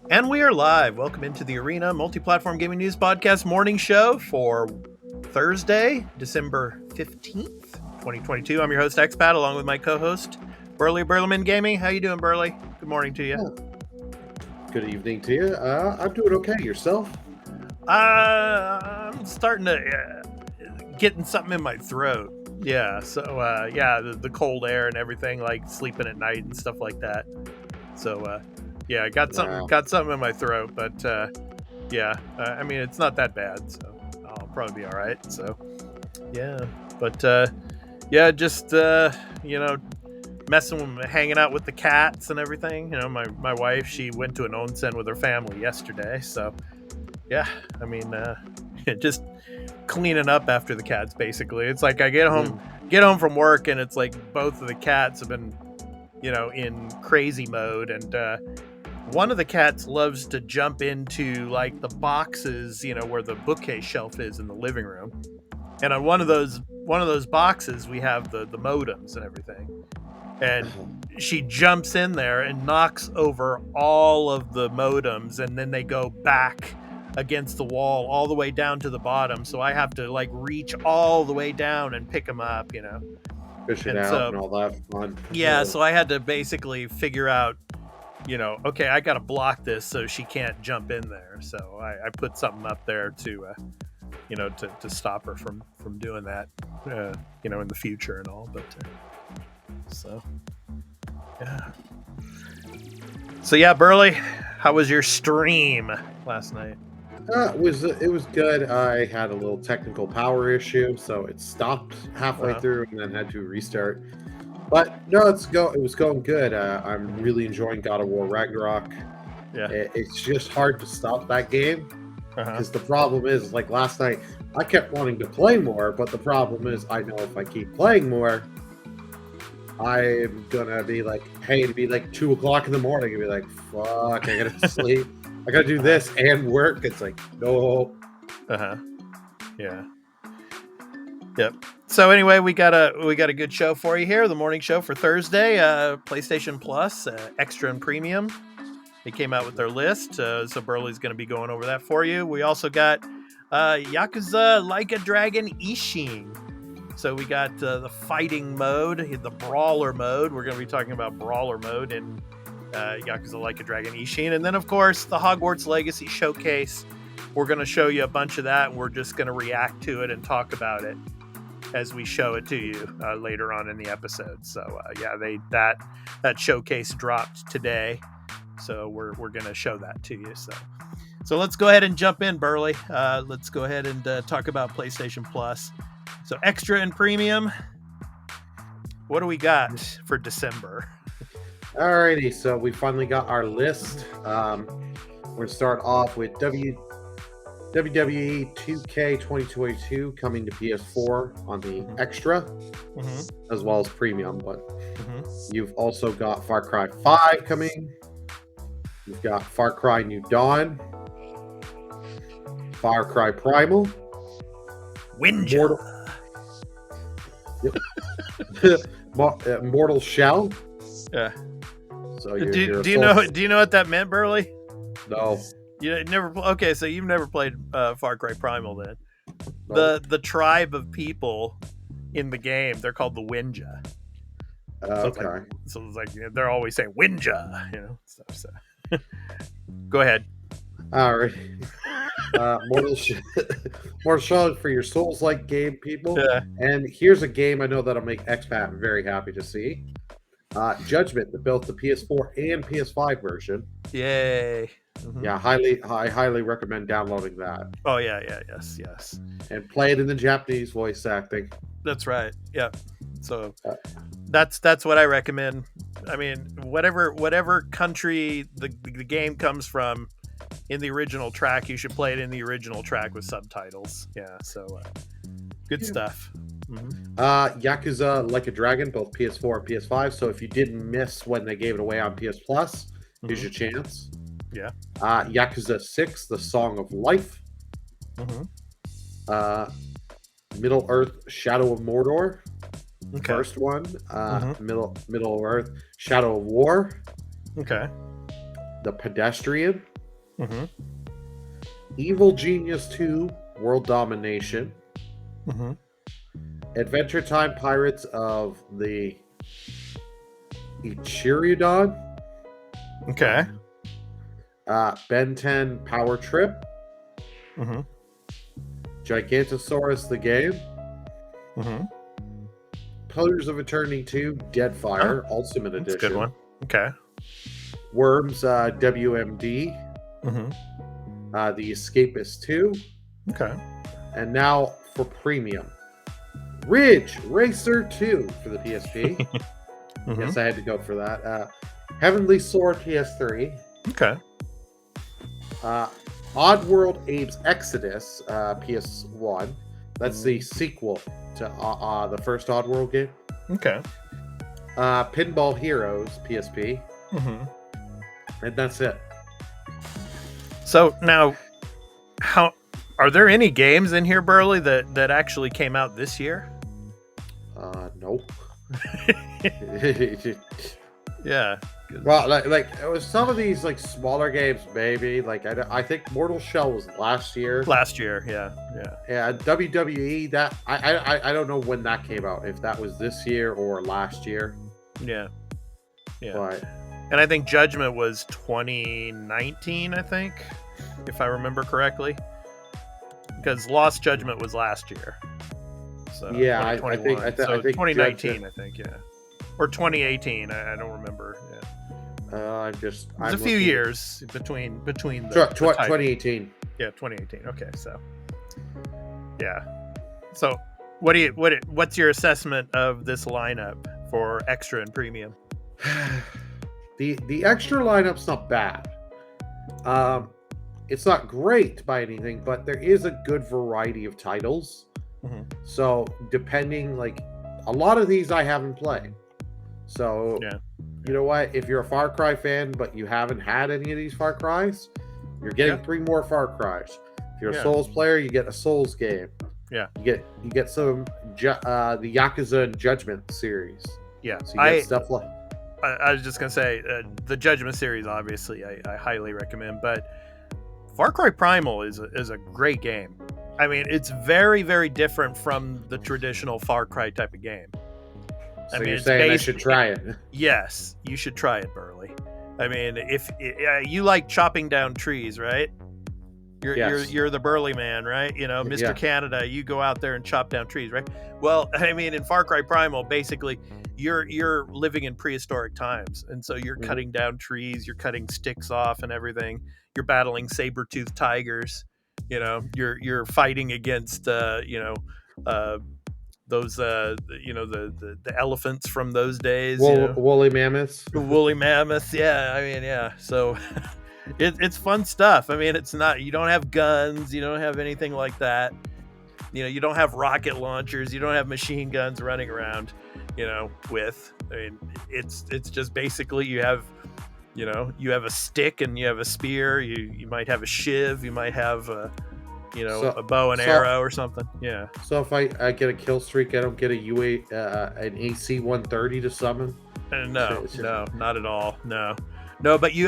And we are live. Welcome into the Arena Multi-Platform Gaming News Podcast morning show for Thursday, December 15th, 2022. I'm your host, Expat, along with my co-host, Burley Burleman Gaming. How you doing, Burley? Good morning to you. Good evening to you. I'm doing okay. Yourself? I'm starting to getting something in my throat. Yeah, so the cold air and everything, like sleeping at night and stuff like that. So yeah, I got something in my throat, but I mean it's not that bad, so I'll probably be all right. So yeah, but just messing with hanging out with the cats and everything. You know, my wife, she went to an onsen with her family yesterday, so yeah, I mean just cleaning up after the cats. Basically, it's like I get home from work, and it's like both of the cats have been, in crazy mode, and one of the cats loves to jump into like the boxes, where the bookcase shelf is in the living room. And on one of those boxes, we have the modems and everything. And she jumps in there and knocks over all of the modems, and then they go back against the wall all the way down to the bottom. So I have to like reach all the way down and pick them up, Fish it out and all that fun. Yeah, so I had to basically figure out, okay, I got to block this so she can't jump in there. So I put something up there to stop her from doing that, in the future and all. But so yeah, Burley, how was your stream last night? It was good. I had a little technical power issue, so it stopped halfway through and then had to restart. But no, it was going good. I'm really enjoying God of War Ragnarok. Yeah, it's just hard to stop that game because the problem is, like last night, I kept wanting to play more, but the problem is, I know if I keep playing more, I'm gonna be like, hey, it'd be like 2 o'clock in the morning, and be like, fuck, I gotta sleep. I gotta do this and work. It's like, no. Yeah. Yep. So anyway, we got a good show for you here. The morning show for Thursday. PlayStation Plus, Extra and Premium. They came out with their list, so Burley's going to be going over that for you. We also got Yakuza Like a Dragon Ishin. So we got the fighting mode, the brawler mode. We're going to be talking about brawler mode in Yakuza Like a Dragon Ishin. And then, of course, the Hogwarts Legacy Showcase. We're going to show you a bunch of that, and we're just going to react to it and talk about it as we show it to you later on in the episode. So, that showcase dropped today. So we're going to show that to you. So let's go ahead and jump in, Burley. Let's go ahead and talk about PlayStation Plus. So Extra and Premium, what do we got for December? Alrighty, so we finally got our list. We're going to start off with WWE 2K 2022 coming to PS4 on the Extra, as well as Premium. But you've also got Far Cry 5 coming. You've got Far Cry New Dawn, Far Cry Primal, Winja. Mortal Shell. Yeah. So do you know what that meant, Burley? No. You never. Okay, so you've never played Far Cry Primal then. No. The tribe of people in the game, they're called the Winja. Okay. So it's like they're always saying Winja, stuff. So go ahead. All right. Mortal Shell for your Souls-like game, people. Yeah. And here's a game I know that'll make Expat very happy to see. Judgment, that built the PS4 and PS5 version. Yay. Yeah, I highly recommend downloading that. Oh yeah, yes. And play it in the Japanese voice acting. That's right. Yeah. So that's what I recommend. I mean, whatever country the game comes from, in the original track, you should play it in the original track with subtitles. Yeah. So good stuff. Yakuza Like a Dragon, both PS4 and PS5. So if you didn't miss when they gave it away on PS Plus, here's your chance. Yeah. Yakuza 6, The Song of Life. Middle Earth, Shadow of Mordor. Okay. First one. Middle Earth, Shadow of War. Okay. The Pedestrian. Mm-hmm. Evil Genius 2 World Domination. Mm-hmm. Adventure Time Pirates of the Ichirodon. Okay. Ben 10 Power Trip. Mm-hmm. Gigantosaurus the Game. Mm-hmm. Pillars of Eternity 2 Deadfire Ultimate That's a Edition. good one. Okay. Worms WMD. Mm-hmm. The Escapist 2. Okay. And now for premium, Ridge Racer 2 for the PSP. Mm-hmm. Yes, I had to go for that. Heavenly Sword PS3. Okay. Oddworld Apes Exodus PS1. That's the sequel to the first Oddworld game. Okay. Pinball Heroes PSP. Mm-hmm. And that's it. So now, how are there any games in here, Burley, that actually came out this year? Nope. Yeah. Well, like it was some of these like smaller games, maybe. Like I think Mortal Shell was last year. Last year, yeah. Yeah, WWE. That I don't know when that came out. If that was this year or last year. Yeah. But and I think Judgment was 2019. I think, if I remember correctly, because Lost Judgment was last year. So yeah, I think 2019. Judgment, I think, yeah, or 2018. I don't remember. Yeah. There's a few years between the 2018. Yeah, 2018. Okay, so yeah. So what's your assessment of this lineup for extra and premium? The extra lineup's not bad. It's not great by anything, but there is a good variety of titles. Mm-hmm. So depending, like a lot of these I haven't played. So yeah. You know what? If you're a Far Cry fan, but you haven't had any of these Far Cries, you're getting 3 more Far Cries. If you're a Souls player, you get a Souls game. Yeah. You get some the Yakuza and Judgment series. Yeah. So you get stuff like. I was just gonna say the Judgment series, obviously, I highly recommend. But Far Cry Primal is a great game. I mean, it's very, very different from the traditional Far Cry type of game. So you're saying I should try it? Yes, you should try it, Burley. I mean, if you like chopping down trees, right? You're the Burley man, right? You know, Mr. Canada, you go out there and chop down trees, right? Well, I mean, in Far Cry Primal, basically, you're living in prehistoric times, and so you're cutting down trees, you're cutting sticks off and everything. You're battling saber-toothed tigers. You know, you're fighting against those the elephants from those days, woolly mammoths. Woolly mammoths, yeah. I mean, yeah. So it's fun stuff. I mean, it's not, you don't have guns, you don't have anything like that. You know, you don't have rocket launchers, you don't have machine guns running around, with. I mean, it's just basically you have a stick and you have a spear, you might have a shiv, you might have a bow and arrow or something. Yeah. So if I get a kill streak, I don't get an AC 130 to summon? No, not at all. No, but you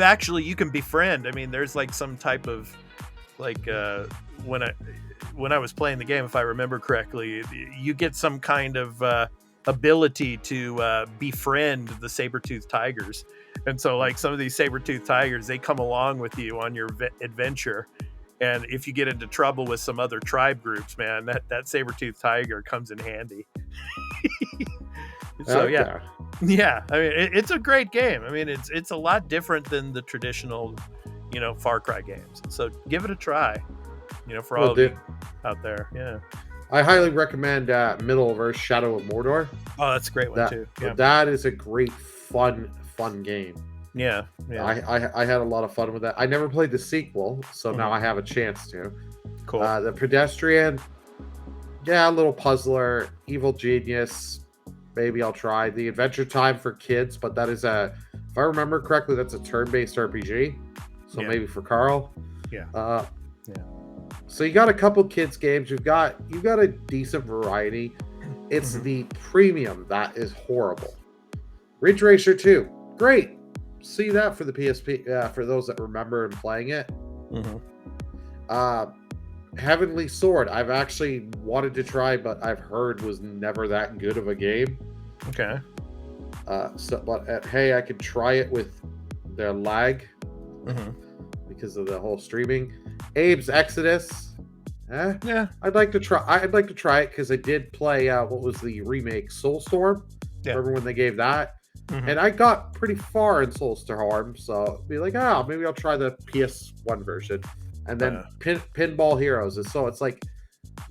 can befriend. I mean, there's like some type of when I was playing the game, if I remember correctly, you get some kind of ability to befriend the saber-toothed tigers. And so like some of these saber-toothed tigers, they come along with you on your adventure. And if you get into trouble with some other tribe groups, man, that saber-toothed tiger comes in handy. So okay. Yeah. I mean, it's a great game. I mean, it's a lot different than the traditional, Far Cry games. So give it a try, for all of you out there. Yeah. I highly recommend Middle-earth Shadow of Mordor. Oh, that's a great one too. Yeah. That is a great, fun game. Yeah. I had a lot of fun with that. I never played the sequel, so now I have a chance to. Cool. The Pedestrian, a little puzzler. Evil Genius, maybe I'll try. The Adventure Time for kids, but that is if I remember correctly, that's a turn-based RPG. So maybe for Carl. Yeah. So you got a couple kids games. You've got a decent variety. It's the premium that is horrible. Ridge Racer 2, great. See that for the PSP, for those that remember and playing it. Mm-hmm. Heavenly Sword, I've actually wanted to try, but I've heard was never that good of a game. Okay. Hey, I could try it with their lag Mm-hmm. because of the whole streaming. Abe's Exodus. Yeah. I'd like to try. I'd like to try it because I did play. What was the remake? Soulstorm. Yeah. Remember when they gave that? Mm-hmm. And I got pretty far in Soulstorm, so be like, maybe I'll try the PS1 version. And then Pinball Heroes. And so it's like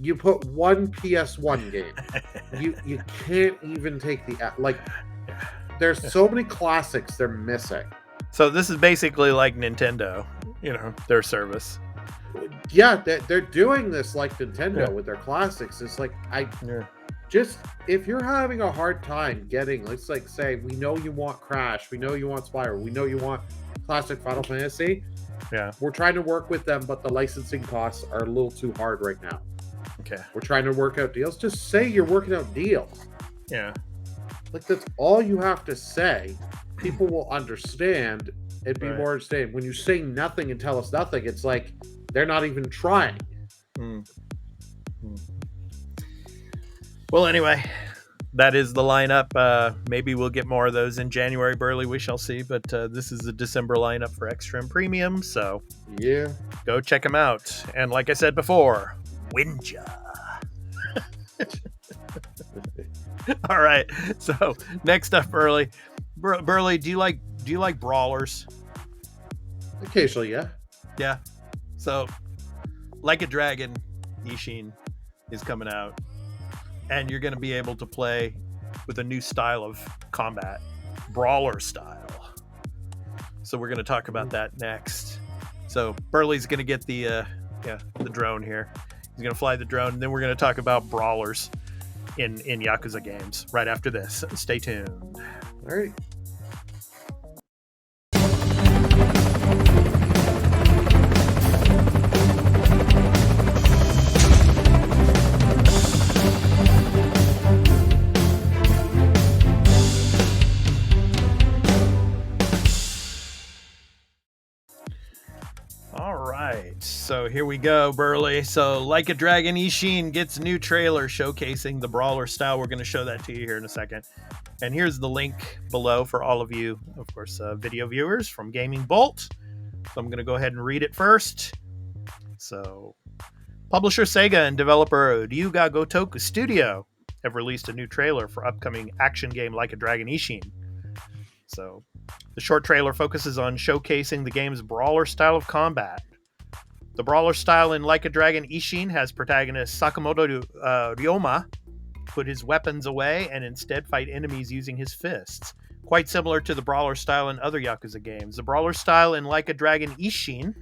you put one PS1 game. you can't even take the like. There's so many classics they're missing. So this is basically like Nintendo, their service. Yeah, they're doing this like Nintendo with their classics. It's like just if you're having a hard time getting, let's like say, we know you want Crash, we know you want Spyro, we know you want classic Final Fantasy. Yeah, we're trying to work with them, but the licensing costs are a little too hard right now. Okay, we're trying to work out deals. Just say you're working out deals. Yeah, like that's all you have to say. People will understand and be more understanding. When you say nothing and tell us nothing, it's like they're not even trying. Well, anyway, that is the lineup. Maybe we'll get more of those in January, Burley. We shall see. But this is the December lineup for Extra and Premium. So yeah, go check them out. And like I said before, Winja. All right. So next up, Burley. Burley, do you like brawlers? Occasionally, yeah. Yeah. So, Like a Dragon, Ishin is coming out, and you're going to be able to play with a new style of combat, brawler style. So we're going to talk about that next. So Burley's going to get the drone here. He's going to fly the drone, and then we're going to talk about brawlers in Yakuza games right after this. Stay tuned. All right. So here we go, Burley. So Like a Dragon Ishin gets a new trailer showcasing the brawler style. We're going to show that to you here in a second. And here's the link below for all of you, of course, video viewers from Gaming Bolt. So I'm going to go ahead and read it first. So publisher Sega and developer Ryuga Gotoku Studio have released a new trailer for upcoming action game Like a Dragon Ishin. So the short trailer focuses on showcasing the game's brawler style of combat. The brawler style in Like a Dragon Ishin has protagonist Sakamoto Ryoma put his weapons away and instead fight enemies using his fists. Quite similar to the brawler style in other Yakuza games. The brawler style in Like a Dragon Ishin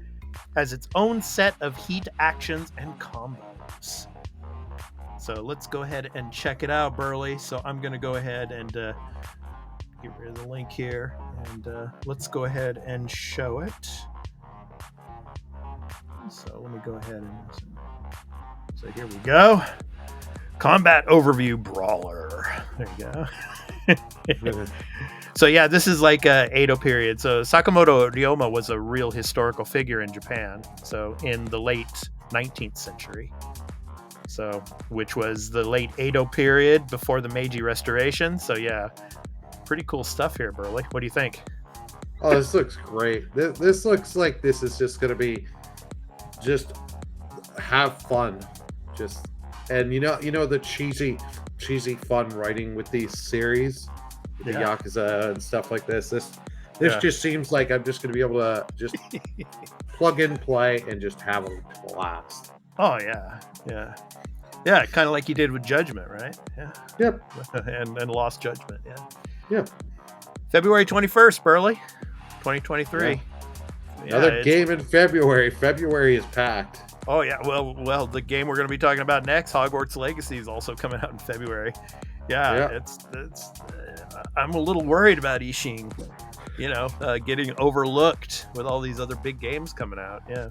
has its own set of heat actions and combos. So let's go ahead and check it out, Burley. So I'm going to go ahead and get rid of the link here, and let's go ahead and show it. So let me go ahead and so here we go. Combat overview brawler. There you go. So yeah, this is like Edo period. So Sakamoto Ryoma was a real historical figure in Japan. So in the late 19th century. So which was the late Edo period before the Meiji Restoration. So yeah, pretty cool stuff here, Burley. What do you think? Oh, this looks great. This looks like this is just going to be just have fun. Just and you know the cheesy fun writing with these series, the Yakuza and stuff like this. This just seems like I'm just going to be able to just plug in, play, and just have a blast. Oh yeah, kind of like you did with Judgment, right? Yeah. Yep. and Lost Judgment. Yeah. Yep. February 21st, Burley, 2023. Yeah. Another game in February. February is packed. Oh yeah, well, the game we're going to be talking about next, Hogwarts Legacy, is also coming out in February. Yeah. It's I'm a little worried about Ishin, getting overlooked with all these other big games coming out. Yeah,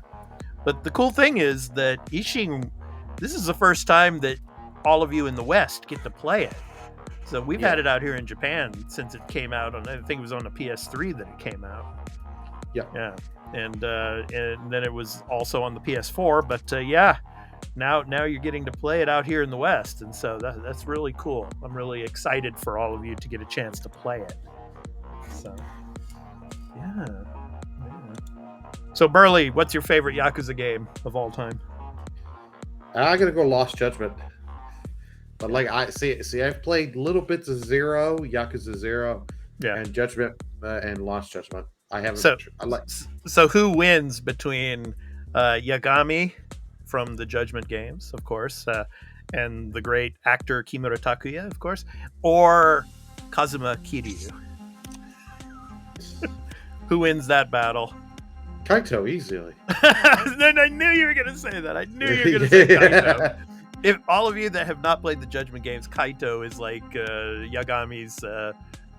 but the cool thing is that Ishin, this is the first time that all of you in the West get to play it. So we've had it out here in Japan since it came out on, I think it was on the PS3 that it came out. Yeah. Yeah. and then it was also on the PS4. But yeah, now you're getting to play it out here in the West, and so that's really cool. I'm really excited for all of you to get a chance to play it. So yeah. So Burley, what's your favorite Yakuza game of all time? I gotta go Lost Judgment. But like I see, I've played little bits of Zero, Yakuza Zero, and Judgment, and Lost Judgment. I haven't. So who wins between Yagami from the Judgment games, of course, and the great actor Kimura Takuya, of course, or Kazuma Kiryu? Who wins that battle? Kaito, easily. Then I knew you were going to say that. I knew you were going to say Kaito. If all of you that have not played the Judgment games, Kaito is like Yagami's,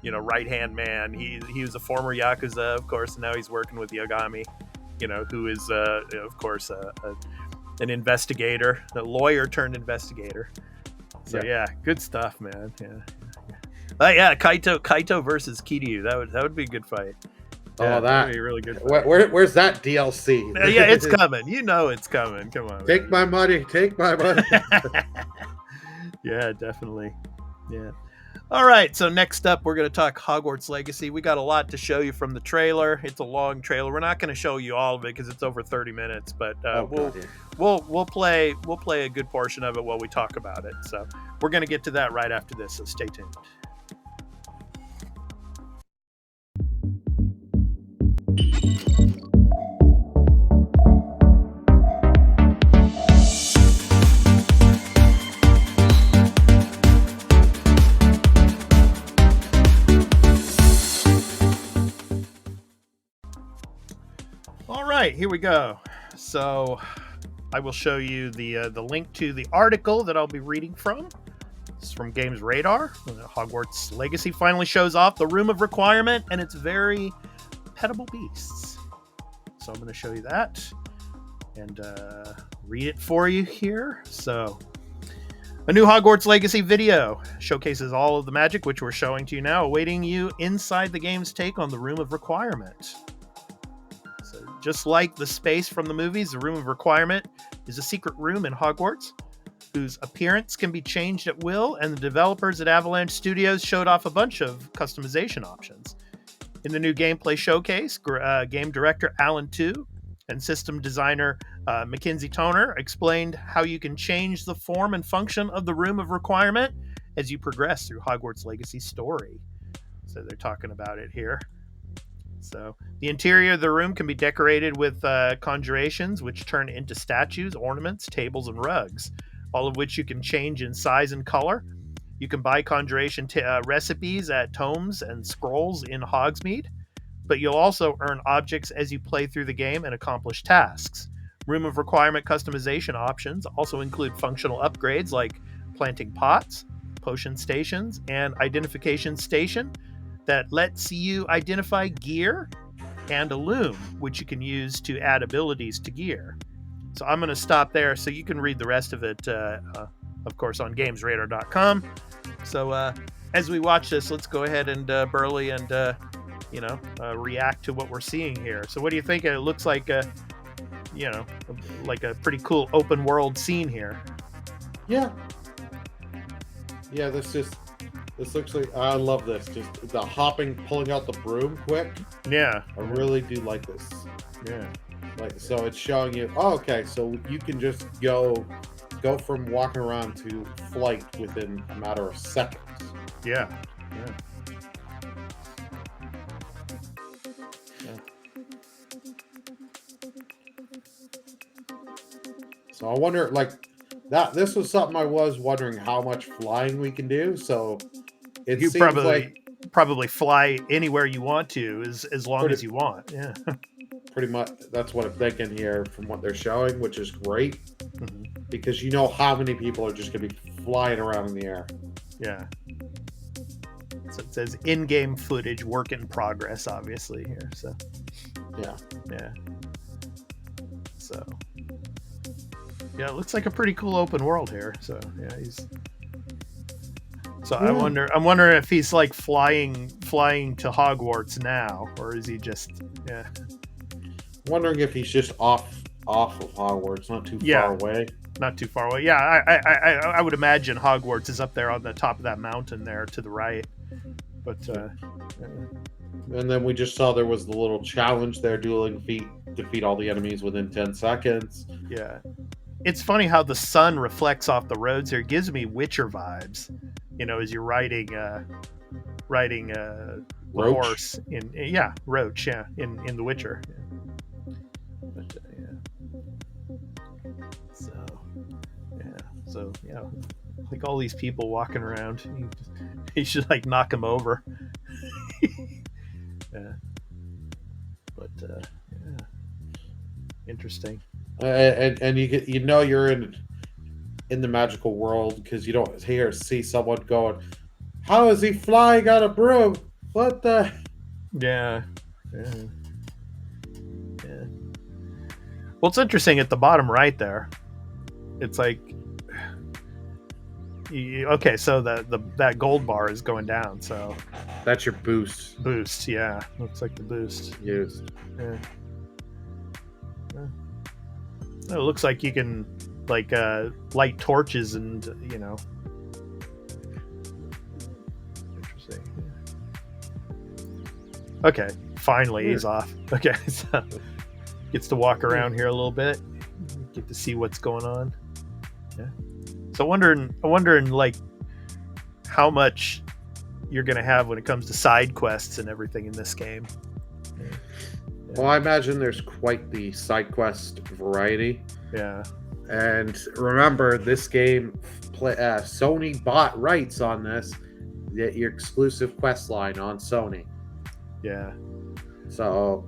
right-hand man. He was a former Yakuza, of course, and now he's working with Yagami, who is, of course, an investigator, a lawyer turned investigator. So yeah, good stuff, man. Yeah, Kaito versus Kiryu. That would be a good fight. Yeah, that would be a really good. Where's that DLC? Yeah, it's coming. It's coming. Come on. Take my money. Take my money. Yeah, definitely. Yeah. All right. So next up, we're going to talk Hogwarts Legacy. We got a lot to show you from the trailer. It's a long trailer. We're not going to show you all of it because it's over 30 minutes. But we'll play a good portion of it while we talk about it. So we're going to get to that right after this. So stay tuned. All right, here we go. So I will show you the link to the article that I'll be reading from. It's from Games Radar. Hogwarts Legacy finally shows off the Room of Requirement and its very petable beasts. So I'm going to show you that and read it for you here. So a new Hogwarts Legacy video showcases all of the magic, which we're showing to you now, awaiting you inside the game's take on the Room of Requirement. So just like the space from the movies, the Room of Requirement is a secret room in Hogwarts whose appearance can be changed at will, and the developers at Avalanche Studios showed off a bunch of customization options. In the new gameplay showcase, game director Alan Tu and system designer Mackenzie Toner explained how you can change the form and function of the Room of Requirement as you progress through Hogwarts Legacy's story. So they're talking about it here. So the interior of the room can be decorated with conjurations, which turn into statues, ornaments, tables, and rugs, all of which you can change in size and color. You can buy conjuration recipes at tomes and scrolls in Hogsmeade, but you'll also earn objects as you play through the game and accomplish tasks. Room of Requirement customization options also include functional upgrades like planting pots, potion stations, and identification station that lets you identify gear, and a loom, which you can use to add abilities to gear. So I'm going to stop there so you can read the rest of it, of course, on gamesradar.com. So as we watch this, let's go ahead and Burley and react to what we're seeing here. So what do you think? It looks like like a pretty cool open world scene here. Yeah, this looks like, I love this. Just the hopping, pulling out the broom quick. Yeah, I really do like this. Yeah, so it's showing you. Oh, okay, so you can just go from walking around to flight within a matter of seconds. Yeah. So I wonder, that. This was something I was wondering how much flying we can do. So it you seems probably fly anywhere you want to, as long as you want. Yeah. Pretty much, that's what I'm thinking here from what they're showing, which is great. Mm-hmm. Because you know how many people are just going to be flying around in the air. Yeah. So it says in-game footage, work in progress, obviously here. So yeah. So yeah, it looks like a pretty cool open world here. So yeah, I'm wondering if he's like flying to Hogwarts now, or is he just Wondering if he's just off of Hogwarts, not too Yeah, far away. not too far away. Yeah, I would imagine Hogwarts is up there on the top of that mountain there to the right. But and then we just saw there was the little challenge there: dueling feet, defeat all the enemies within 10 seconds. Yeah, it's funny how the sun reflects off the roads here. It gives me Witcher vibes. As you're riding the horse in Roach, in The Witcher. Yeah. But like all these people walking around, you should like knock them over. Yeah, but interesting. And you're in the magical world because you don't see someone going, "How is he flying on a broom? What the?" Yeah. Well, it's interesting at the bottom right there. It's like, okay, so that gold bar is going down. So that's your boost. Boost, yeah. Looks like the boost. Used. Yeah. It looks like you can light torches and interesting. Okay, finally he's off. Okay, so gets to walk around here a little bit, get to see what's going on. Yeah. So I'm wondering like how much you're gonna have when it comes to side quests and everything in this game. Yeah. Well, I imagine there's quite the side quest variety. Yeah. And remember, this game, Sony bought rights on this, your exclusive quest line on Sony. Yeah. So.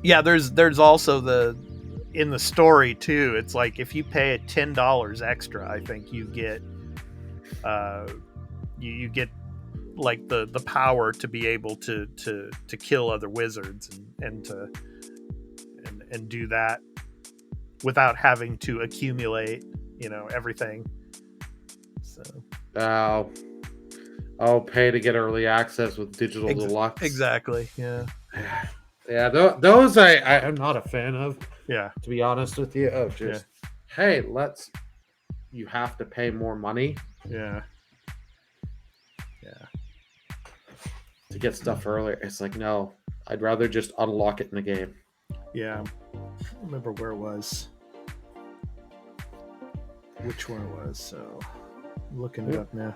Yeah, there's also in the story too. It's like if you pay $10 extra, I think you get you get like the power to be able to kill other wizards and do that without having to accumulate everything. So I'll pay to get early access with digital deluxe. Exactly. Yeah. Yeah, those I'm not a fan of. Yeah. To be honest with you, hey, you have to pay more money. Yeah. To get stuff earlier. It's like, no, I'd rather just unlock it in the game. Yeah. I don't remember where it was. Which one it was. So I'm looking it up now.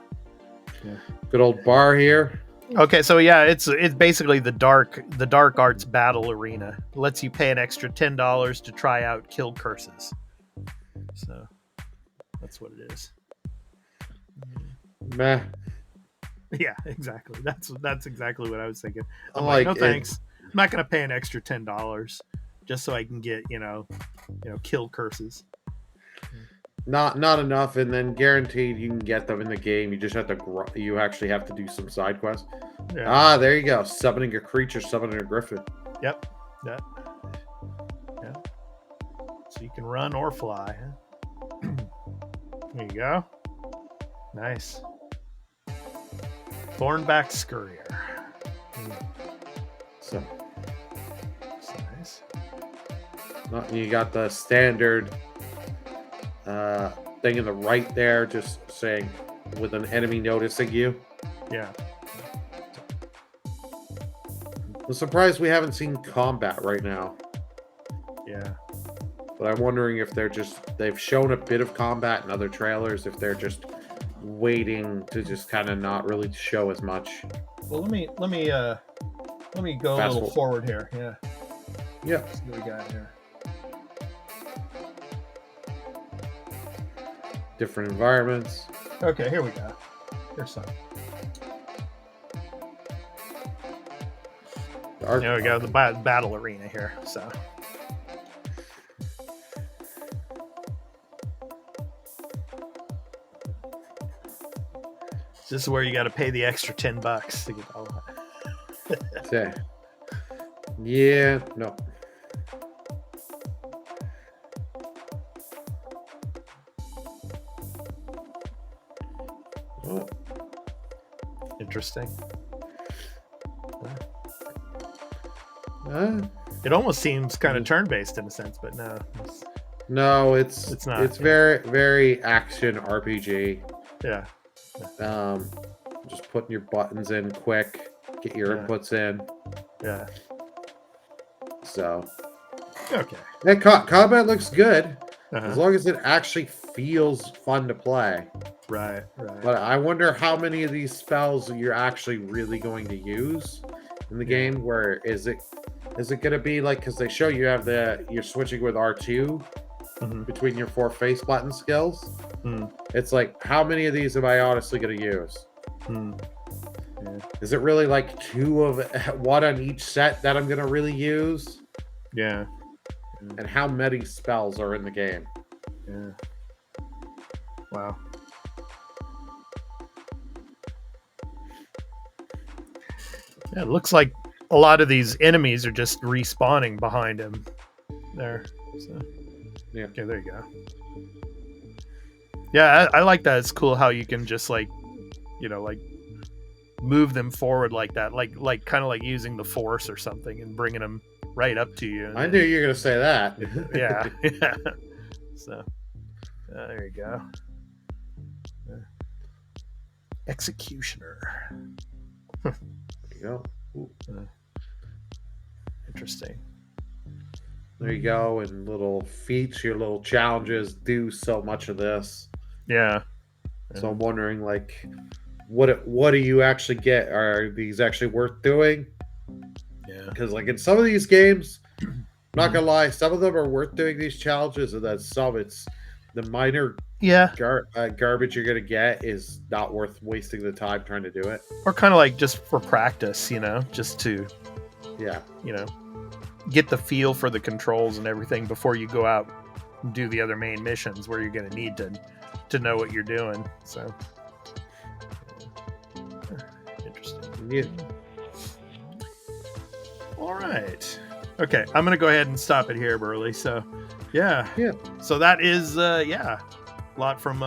Yeah. Good old bar here. Okay, so yeah, it's basically the dark arts battle arena. It lets you pay an extra $10 to try out kill curses. So that's what it is. Meh. Yeah, exactly. That's exactly what I was thinking. I'm like, no thanks. I'm not gonna pay an extra $10 just so I can get kill curses. Not enough, and then guaranteed you can get them in the game. You just have to you actually have to do some side quests. Yeah. There you go. Summoning a creature, summoning a griffin. Yep. Yeah. So you can run or fly. Huh? There you go. Nice. Thornback Scurrier. So nice. You got the standard thing in the right there, just saying with an enemy noticing you. Yeah. I'm surprised we haven't seen combat right now. Yeah. But I'm wondering if they've shown a bit of combat in other trailers, if they're just waiting to just kind of not really show as much. Well, let me go a little forward here. Yeah. Yeah. See what we got here. Different environments. Okay, here we go. Here's some. There we go. The battle arena here. So. This is where you got to pay the extra $10 to get all that. Yeah. No. Oh. Interesting. It almost seems kind of turn-based in a sense, but no. No, it's not. It's very, very action RPG. Yeah. Just putting your buttons in quick, get your inputs in. Yeah. So. Okay. And combat looks good, Uh-huh. as long as it actually feels fun to play. Right. But I wonder how many of these spells you're actually really going to use in the game. Where is it going to be like, because they show you have you're switching with R2 between your 4 face button skills. It's like, how many of these am I honestly going to use? Yeah. Is it really like 2 of one on each set that I'm going to really use? Yeah. And how many spells are in the game? Yeah. Wow. Yeah, it looks like a lot of these enemies are just respawning behind him there. So, yeah. Okay, there you go. Yeah, I like that. It's cool how you can just like move them forward like that, like kind of like using the force or something and bringing them right up to you. I knew you were going to say that. Yeah. So, there you go. Executioner. There you go. Interesting. There you go. And little feats, your little challenges do so much of this. Yeah. So I'm wondering, like, what do you actually get? Are these actually worth doing? Yeah. Because, like, in some of these games, I'm not gonna lie, some of them are worth doing these challenges, and then some it's the minor garbage you're gonna get is not worth wasting the time trying to do it. Or kind of like just for practice, just to get the feel for the controls and everything before you go out and do the other main missions where you're going to need to know what you're doing. So interesting. Yeah. All right. Okay, I'm going to go ahead and stop it here, Burley. So yeah. So that is a lot from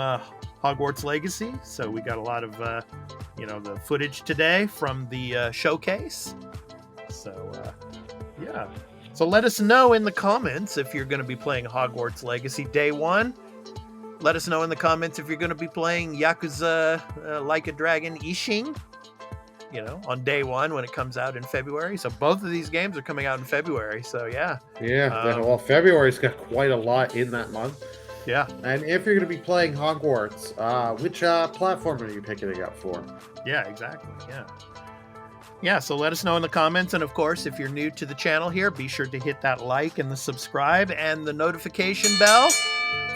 Hogwarts Legacy. So we got a lot of the footage today from the showcase. So so let us know in the comments if you're going to be playing Hogwarts Legacy Day 1. Let us know in the comments if you're going to be playing Yakuza Like a Dragon Ishin, on Day 1 when it comes out in February. So both of these games are coming out in February. So yeah. Well, February's got quite a lot in that month. Yeah. And if you're going to be playing Hogwarts, which platform are you picking it up for? Yeah, exactly. Yeah, so let us know in the comments. And of course, if you're new to the channel here, be sure to hit that like and the subscribe and the notification bell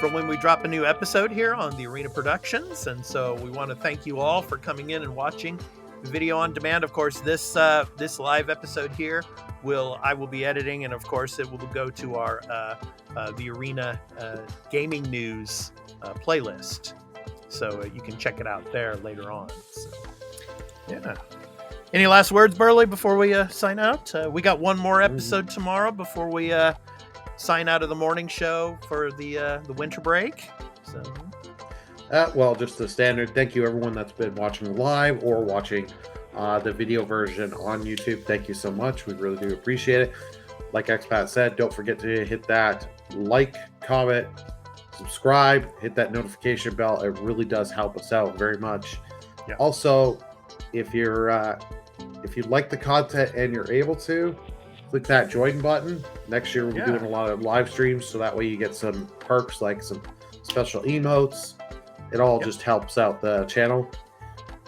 for when we drop a new episode here on the Arena Productions. And so we want to thank you all for coming in and watching the video on demand. Of course, this live episode here I will be editing, and of course it will go to our the Arena Gaming News playlist. So you can check it out there later on. So, yeah. Any last words, Burley, before we sign out? We got one more episode tomorrow before we sign out of the morning show for the winter break. So, well, just the standard. Thank you, everyone that's been watching live or watching the video version on YouTube. Thank you so much. We really do appreciate it. Like Expat said, don't forget to hit that like, comment, subscribe, hit that notification bell. It really does help us out very much. Yeah. Also, if you like the content and you're able to, click that join button. Next year we'll be doing a lot of live streams, so that way you get some perks like some special emotes. It all just helps out the channel.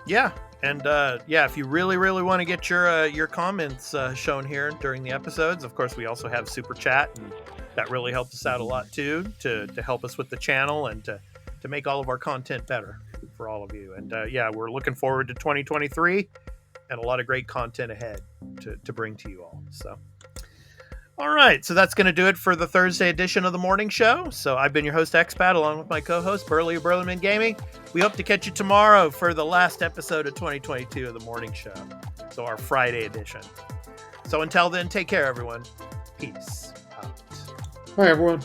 Yeah. And if you really, really want to get your comments shown here during the episodes, of course, we also have Super Chat, and that really helps us out a lot too, to help us with the channel and to make all of our content better for all of you. And we're looking forward to 2023 and a lot of great content ahead to bring to you all. So, all right, so that's going to do it for the Thursday edition of the morning show. So I've been your host, Expat, along with my co-host, Burley of Burlerman Gaming. We hope to catch you tomorrow for the last episode of 2022 of the morning show. So our Friday edition. So until then, take care, everyone. Peace out. Bye, everyone.